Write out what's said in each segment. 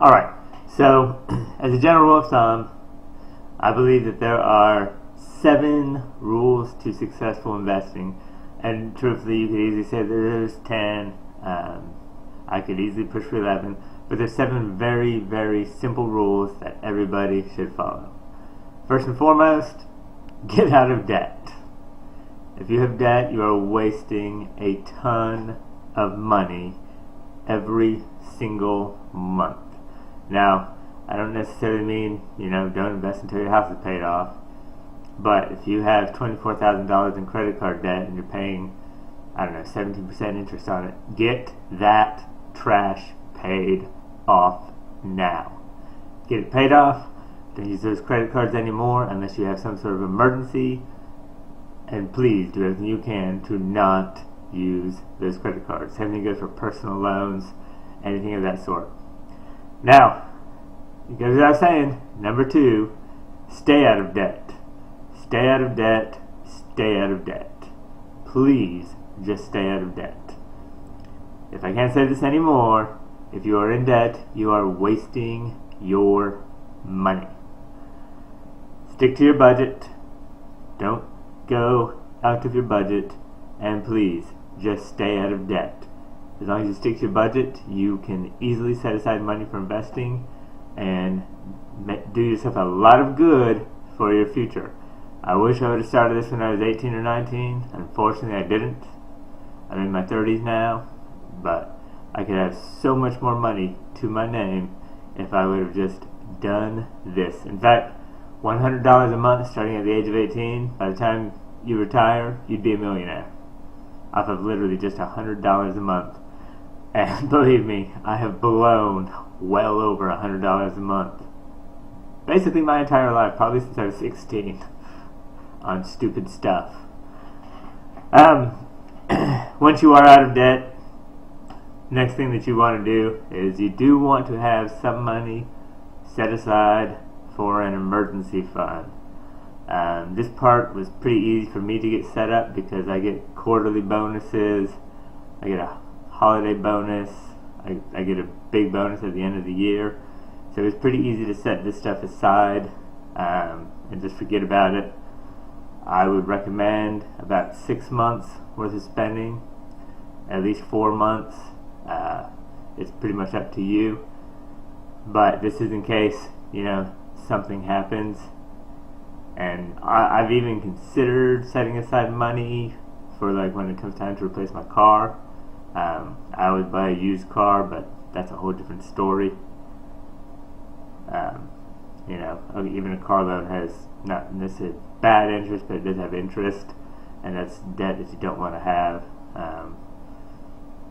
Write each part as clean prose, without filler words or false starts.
Alright, so as a general rule of thumb, I believe that there are 7 rules to successful investing, and truthfully you could easily say that there's 10. I could easily push for 11, but there's 7 very, very simple rules that everybody should follow. First and foremost, get out of debt. If you have debt, you are wasting a ton of money every single month. Now, I don't necessarily mean, don't invest until your house is paid off. But if you have $24,000 in credit card debt and you're paying, 17% interest on it, get that trash paid off now. Get it paid off. Don't use those credit cards anymore unless you have some sort of emergency. And please do everything you can to not use those credit cards. Same thing goes for personal loans, anything of that sort. Now, it goes without saying, number 2, stay out of debt. Stay out of debt. Stay out of debt. Please just stay out of debt. If I can't say this anymore, if you are in debt, you are wasting your money. Stick to your budget. Don't go out of your budget, and please just stay out of debt. As long as you stick to your budget, you can easily set aside money for investing and do yourself a lot of good for your future. I wish I would have started this when I was 18 or 19. Unfortunately, I didn't. I'm in my 30s now, but I could have so much more money to my name if I would have just done this. In fact, $100 a month starting at the age of 18, by the time you retire, you'd be a millionaire off of literally just $100 a month. And believe me, I have blown well over $100 a month basically my entire life, probably since I was 16, on stupid stuff. Once you are out of debt, next thing that you want to do is you do want to have some money set aside for an emergency fund. This part was pretty easy for me to get set up because I get quarterly bonuses, I get a holiday bonus, I get a big bonus at the end of the year. So it's pretty easy to set this stuff aside and just forget about it. I would recommend about 6 months worth of spending, at least 4 months. It's pretty much up to you, but this is in case something happens. And I've even considered setting aside money for when it comes time to replace my car. I always buy a used car, but that's a whole different story. Even a car loan has not necessarily bad interest, but it does have interest, and that's debt that you don't want to have.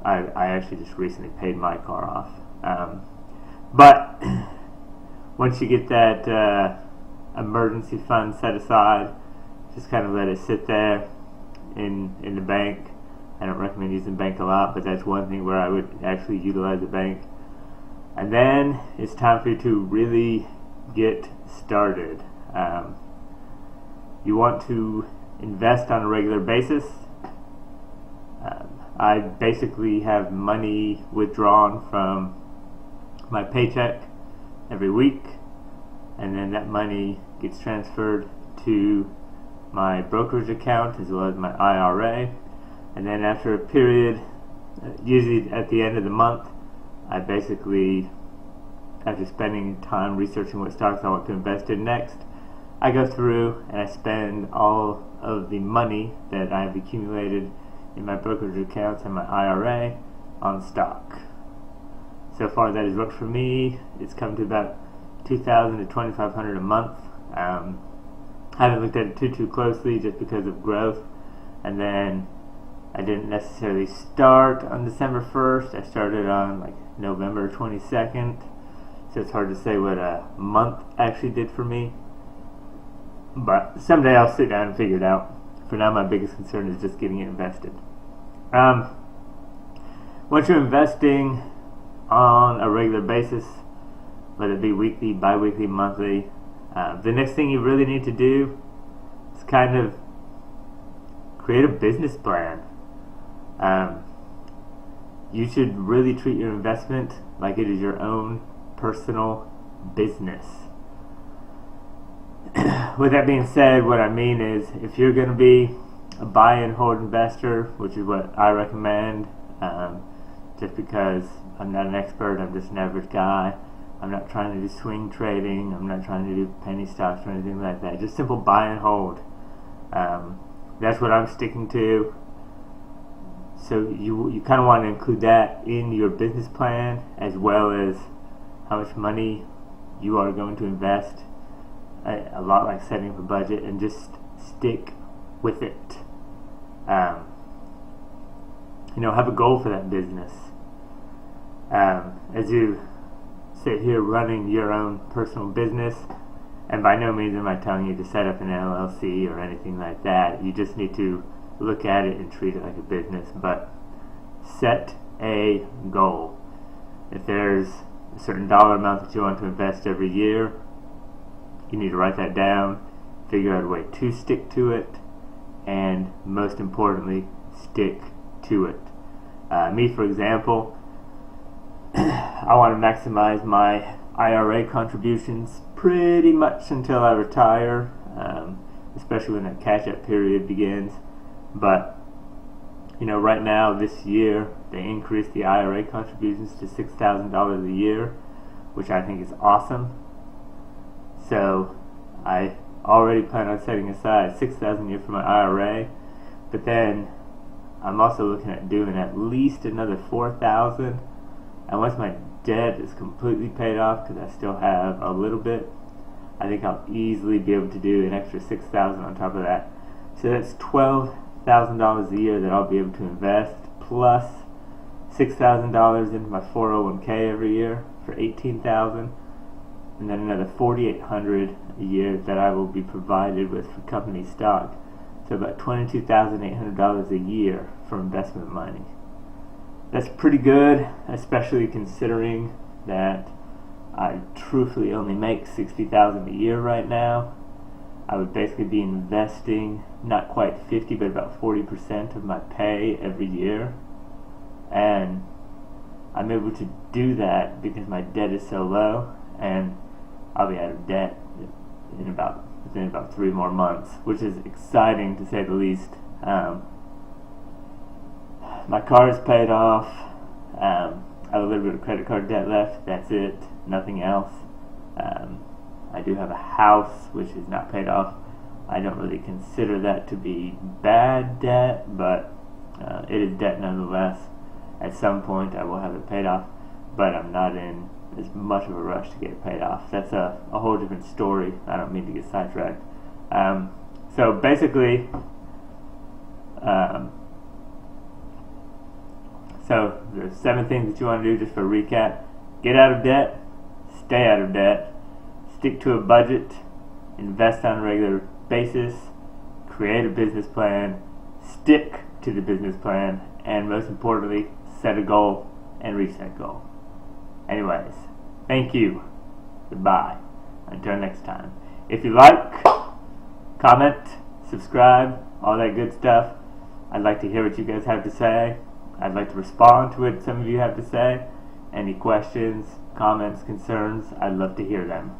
I actually just recently paid my car off. But once you get that emergency fund set aside, just kind of let it sit there in the bank. I don't recommend using the bank a lot, but that's one thing where I would actually utilize the bank. And then it's time for you to really get started. You want to invest on a regular basis. I basically have money withdrawn from my paycheck every week, and then that money gets transferred to my brokerage account as well as my IRA. And then after a period, usually at the end of the month, I basically, after spending time researching what stocks I want to invest in next, I go through and I spend all of the money that I have accumulated in my brokerage accounts and my IRA on stock. So far that has worked for me. It's come to about $2,000 to $2,500 a month. I haven't looked at it too closely just because of growth. And then I didn't necessarily start on December 1st. I started on November 22nd. So it's hard to say what a month actually did for me. But someday I'll sit down and figure it out. For now, my biggest concern is just getting it invested. Once you're investing on a regular basis, whether it be weekly, bi-weekly, monthly, the next thing you really need to do is kind of create a business plan. You should really treat your investment like it is your own personal business. With that being said, what I mean is, if you're going to be a buy and hold investor, which is what I recommend, just because I'm not an expert, I'm just an average guy. I'm not trying to do swing trading, I'm not trying to do penny stocks or anything like that, just simple buy and hold. That's what I'm sticking to. So you kind of want to include that in your business plan, as well as how much money you are going to invest. A lot like setting up a budget, and just stick with it. Have a goal for that business. As you sit here running your own personal business, and by no means am I telling you to set up an LLC or anything like that. You just need to look at it and treat it like a business, but set a goal. If there's a certain dollar amount that you want to invest every year, you need to write that down, figure out a way to stick to it, and most importantly, stick to it. Me, for example, I want to maximize my IRA contributions pretty much until I retire, especially when that catch-up period begins. But right now, this year, they increased the IRA contributions to $6,000 a year, which I think is awesome. So I already plan on setting aside $6,000 a year for my IRA, but then I'm also looking at doing at least another $4,000. And once my debt is completely paid off, because I still have a little bit, I think I'll easily be able to do an extra $6,000 on top of that. So that's $12,000 a year that I'll be able to invest, plus $6,000 into my 401k every year for $18,000. And then another $4,800 a year that I will be provided with for company stock. So about $22,800 a year for investment money. That's pretty good, especially considering that I truthfully only make $60,000 a year right now. I would basically be investing not quite 50, but about 40% of my pay every year. And I'm able to do that because my debt is so low, and I'll be out of debt within about 3 more months, which is exciting to say the least. My car is paid off. I have a little bit of credit card debt left. That's it. Nothing else. I do have a house which is not paid off. I don't really consider that to be bad debt, but it is debt nonetheless. At some point I will have it paid off, but I'm not in as much of a rush to get it paid off. That's a whole different story. I don't mean to get sidetracked. So basically, so there's 7 things that you want to do, just for a recap. Get out of debt, stay out of debt, stick to a budget, invest on a regular basis, create a business plan, stick to the business plan, and most importantly, set a goal and reach that goal. Anyways, thank you. Goodbye. Until next time. If you like, comment, subscribe, all that good stuff. I'd like to hear what you guys have to say. I'd like to respond to what some of you have to say. Any questions, comments, concerns, I'd love to hear them.